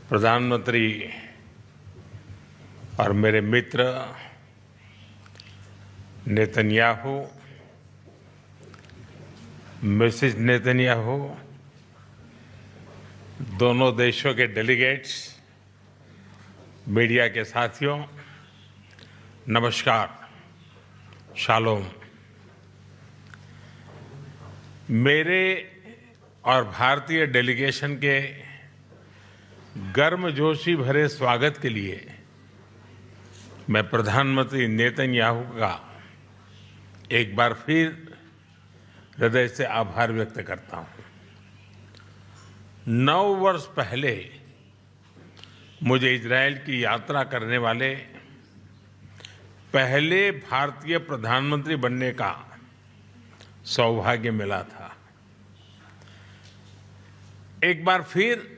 प्रधानमंत्री और मेरे मित्र नेतन्याहू, मिसेस नेतन्याहू, दोनों देशों के डेलीगेट्स, मीडिया के साथियों, नमस्कार, शालोम। मेरे और भारतीय डेलीगेशन के गर्मजोशी भरे स्वागत के लिए मैं प्रधानमंत्री नेतन्याहू का एक बार फिर हृदय से आभार व्यक्त करता हूं। 9 वर्ष पहले मुझे इजरायल की यात्रा करने वाले पहले भारतीय प्रधानमंत्री बनने का सौभाग्य मिला था। एक बार फिर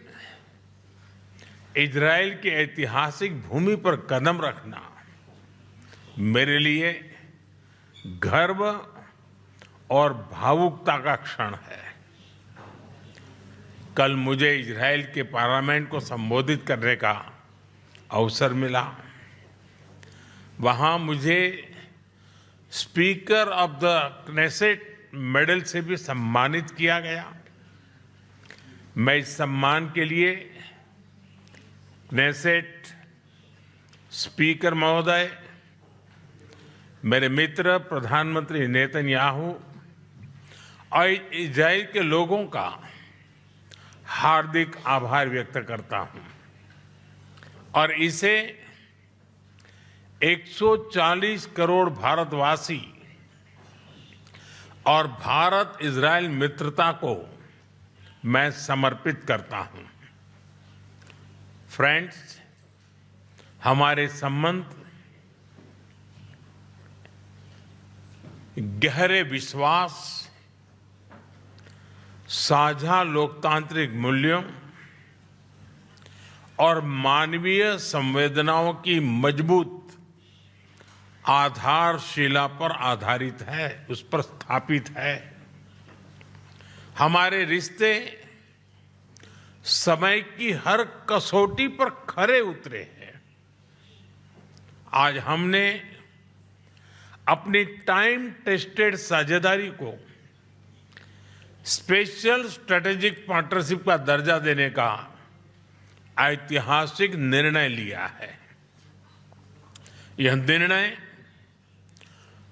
इजरायल की ऐतिहासिक भूमि पर कदम रखना मेरे लिए गर्व और भावुकता का क्षण है। कल मुझे इजरायल के पार्लियामेंट को संबोधित करने का अवसर मिला। वहां मुझे speaker of the Knesset medal से भी सम्मानित किया गया। मैं इस सम्मान के लिए क्नेसेट स्पीकर महोदय, मेरे मित्र प्रधानमंत्री नेतन्याहू और इजरायल के लोगों का हार्दिक आभार व्यक्त करता हूं और इसे 140 करोड़ भारतवासी और भारत इजरायल मित्रता को मैं समर्पित करता हूं। फ्रेंड्स, हमारे संबंध गहरे विश्वास, साझा लोकतांत्रिक मूल्यों और मानवीय संवेदनाओं की मजबूत आधारशिला पर आधारित है, उस पर स्थापित है। हमारे रिश्ते समय की हर कसौटी पर खरे उतरे हैं। आज हमने अपनी टाइम टेस्टेड साझेदारी को स्पेशल स्ट्रेटेजिक पार्टनरशिप का दर्जा देने का ऐतिहासिक निर्णय लिया है। यह निर्णय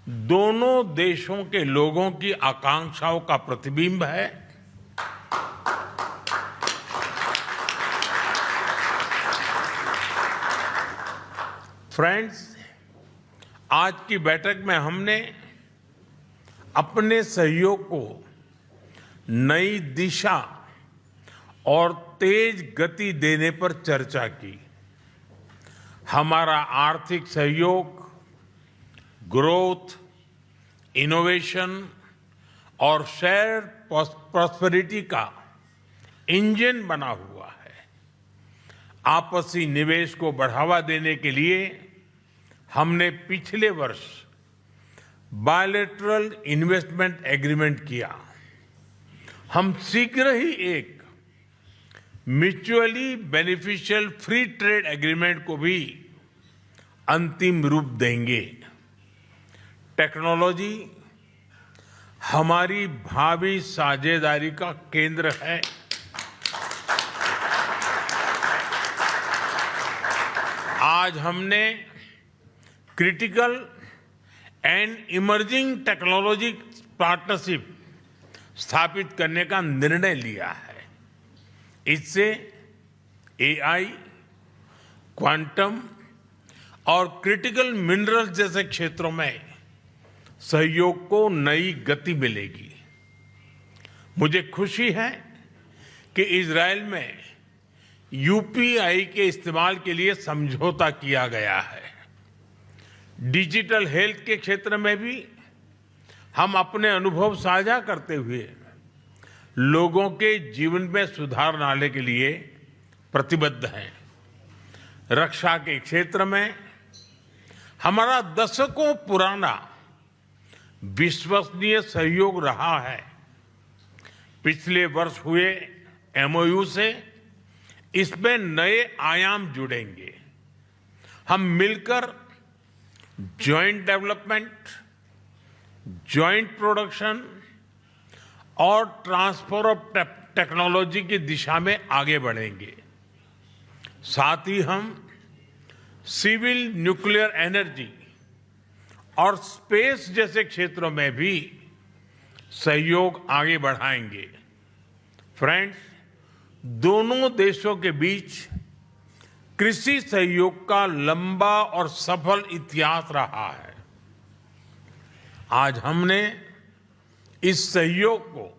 दोनों देशों के लोगों की आकांक्षाओं का प्रतिबिंब है। फ्रेंड्स, आज की बैठक में हमने अपने सहयोग को नई दिशा और तेज गति देने पर चर्चा की। हमारा आर्थिक सहयोग ग्रोथ, इनोवेशन और शेयर प्रॉस्पेरिटी का इंजन बना हुआ है। आपसी निवेश को बढ़ावा देने के लिए हमने पिछले वर्ष बायलैटरल इन्वेस्टमेंट एग्रीमेंट किया। हम शीघ्र ही एक mutually beneficial free trade agreement को भी अंतिम रूप देंगे। टेक्नोलॉजी हमारी भावी साझेदारी का केंद्र है। आज हमने critical and emerging technology partnership स्थापित करने का निर्णय लिया है। इससे एआई, क्वांटम और क्रिटिकल मिनरल्स जैसे क्षेत्रों में सहयोग को नई गति मिलेगी। मुझे खुशी है कि इजरायल में यूपीआई के इस्तेमाल के लिए समझौता किया गया है। डिजिटल हेल्थ के क्षेत्र में भी हम अपने अनुभव साझा करते हुए लोगों के जीवन में सुधार लाने के लिए प्रतिबद्ध हैं। रक्षा के क्षेत्र में हमारा दशकों पुराना विश्वसनीय सहयोग रहा है। पिछले वर्ष हुए एमओयू से इसमें नए आयाम जुड़ेंगे। हम मिलकर जॉइंट डेवलपमेंट, जॉइंट प्रोडक्शन और ट्रांसफर ऑफ टेक्नोलॉजी की दिशा में आगे बढ़ेंगे। साथ ही हम सिविल न्यूक्लियर एनर्जी और स्पेस जैसे क्षेत्रों में भी सहयोग आगे बढ़ाएंगे। फ्रेंड्स, दोनों देशों के बीच कृषि सहयोग का लंबा और सफल इतिहास रहा है। आज हमने इस सहयोग को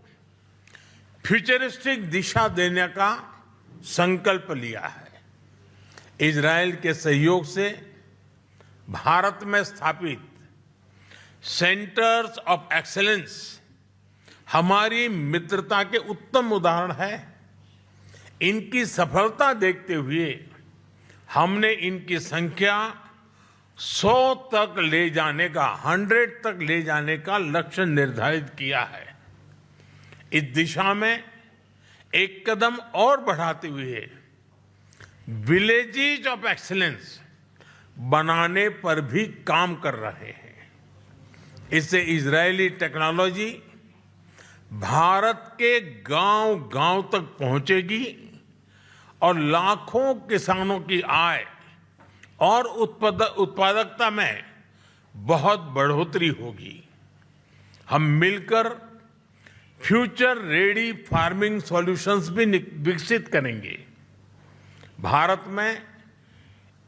फ्यूचरिस्टिक दिशा देने का संकल्प लिया है। इजरायल के सहयोग से भारत में स्थापित सेंटर्स ऑफ एक्सीलेंस हमारी मित्रता के उत्तम उदाहरण है। इनकी सफलता देखते हुए हमने इनकी संख्या 100 तक ले जाने का 100 तक ले जाने का लक्ष्य निर्धारित किया है। इस दिशा में एक कदम और बढ़ाते हुए विलेजेस ऑफ एक्सीलेंस बनाने पर भी काम कर रहे हैं। इससे इजरायली टेक्नोलॉजी भारत के गांव-गांव तक पहुंचेगी और लाखों किसानों की आय और उत्पादकता में बहुत बढ़ोतरी होगी। हम मिलकर फ्यूचर रेडी फार्मिंग सॉल्यूशंस भी विकसित करेंगे। भारत में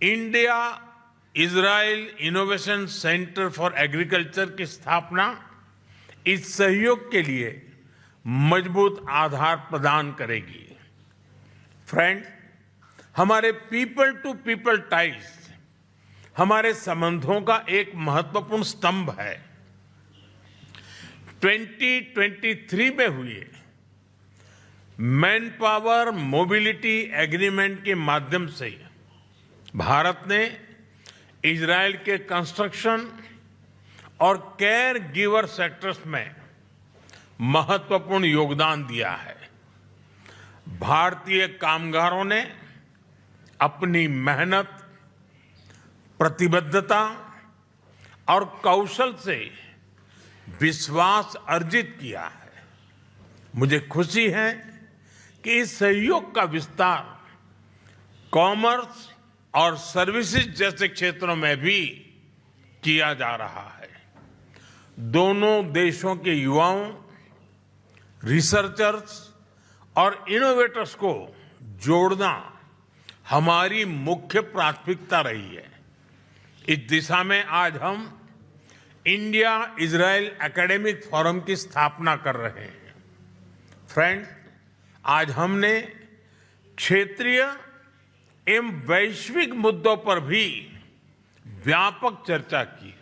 India Israel innovation centre for agriculture की स्थापना इस सहयोग के लिए मजबूत आधार प्रदान करेगी। फ्रेंड, हमारे पीपल टू पीपल टाइज हमारे संबंधों का एक महत्वपूर्ण स्तंभ है। 2023 में हुए मैन पावर मोबिलिटी एग्रीमेंट के माध्यम से भारत ने इजरायल के कंस्ट्रक्शन और केयर गिवर सेक्टर्स में महत्वपूर्ण योगदान दिया है। भारतीय कामगारों ने अपनी मेहनत, प्रतिबद्धता और कौशल से विश्वास अर्जित किया है। मुझे खुशी है कि इस सहयोग का विस्तार कॉमर्स और सर्विसेज जैसे क्षेत्रों में भी किया जा रहा है। दोनों देशों के युवाओं, रिसर्चर्स और इनोवेटर्स को जोड़ना हमारी मुख्य प्राथमिकता रही है। इस दिशा में आज हम इंडिया इजराइल एकेडमिक फोरम की स्थापना कर रहे हैं। फ्रेंड्स, आज हमने क्षेत्रीय एवं वैश्विक मुद्दों पर भी व्यापक चर्चा की।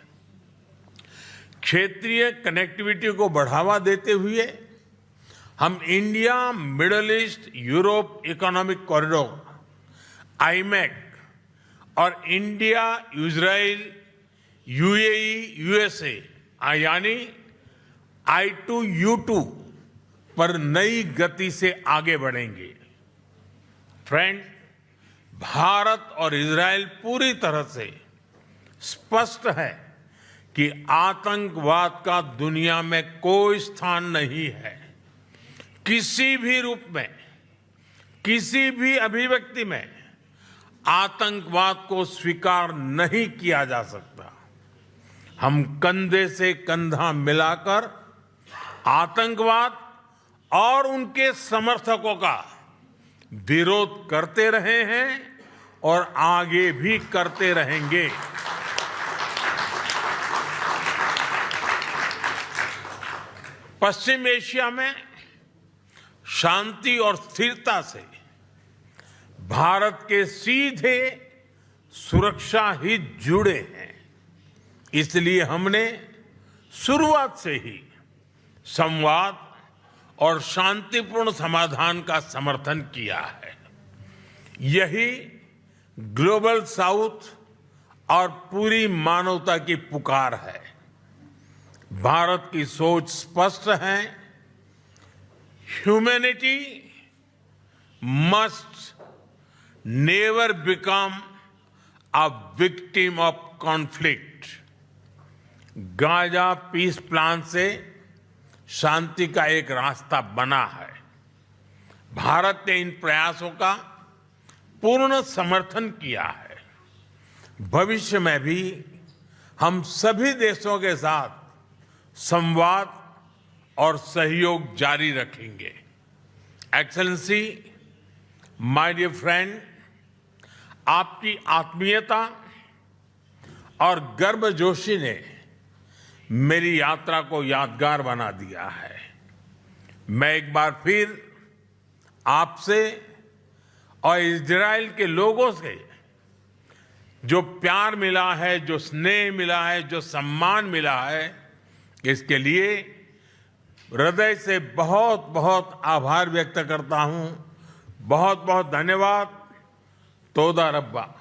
क्षेत्रीय कनेक्टिविटी को बढ़ावा देते हुए हम India middle east Europe economic corridor IMEC और इंडिया इजराइल यूएई यूएसए यानी I2U2 पर नई गति से आगे बढ़ेंगे। फ्रेंड, भारत और इजराइल पूरी तरह से स्पष्ट है कि आतंकवाद का दुनिया में कोई स्थान नहीं है। किसी भी रूप में, किसी भी अभिव्यक्ति में आतंकवाद को स्वीकार नहीं किया जा सकता। हम कंधे से कंधा मिलाकर आतंकवाद और उनके समर्थकों का विरोध करते रहे हैं और आगे भी करते रहेंगे। पश्चिम एशिया में शांति और स्थिरता से भारत के सीधे सुरक्षा हित जुड़े हैं। इसलिए हमने शुरुआत से ही संवाद और शांतिपूर्ण समाधान का समर्थन किया है। यही ग्लोबल साउथ और पूरी मानवता की पुकार है। भारत की सोच स्पष्ट है। Humanity must never become a victim of conflict. Gaza peace plan से शांति का एक रास्ता बना है। भारत ने इन प्रयासों का पूर्ण समर्थन किया है। भविष्य में भी हम सभी देशों के साथ संवाद और सहयोग जारी रखेंगे। एक्सेलेंसी, माय डियर फ्रेंड, आपकी आत्मीयता और गर्मजोशी ने मेरी यात्रा को यादगार बना दिया है। मैं एक बार फिर आपसे और इजराइल के लोगों से जो प्यार मिला है, जो स्नेह मिला है, जो सम्मान मिला है, इसके लिए हृदय से बहुत बहुत आभार व्यक्त करता हूं। बहुत बहुत धन्यवाद। तोदा रब्बा।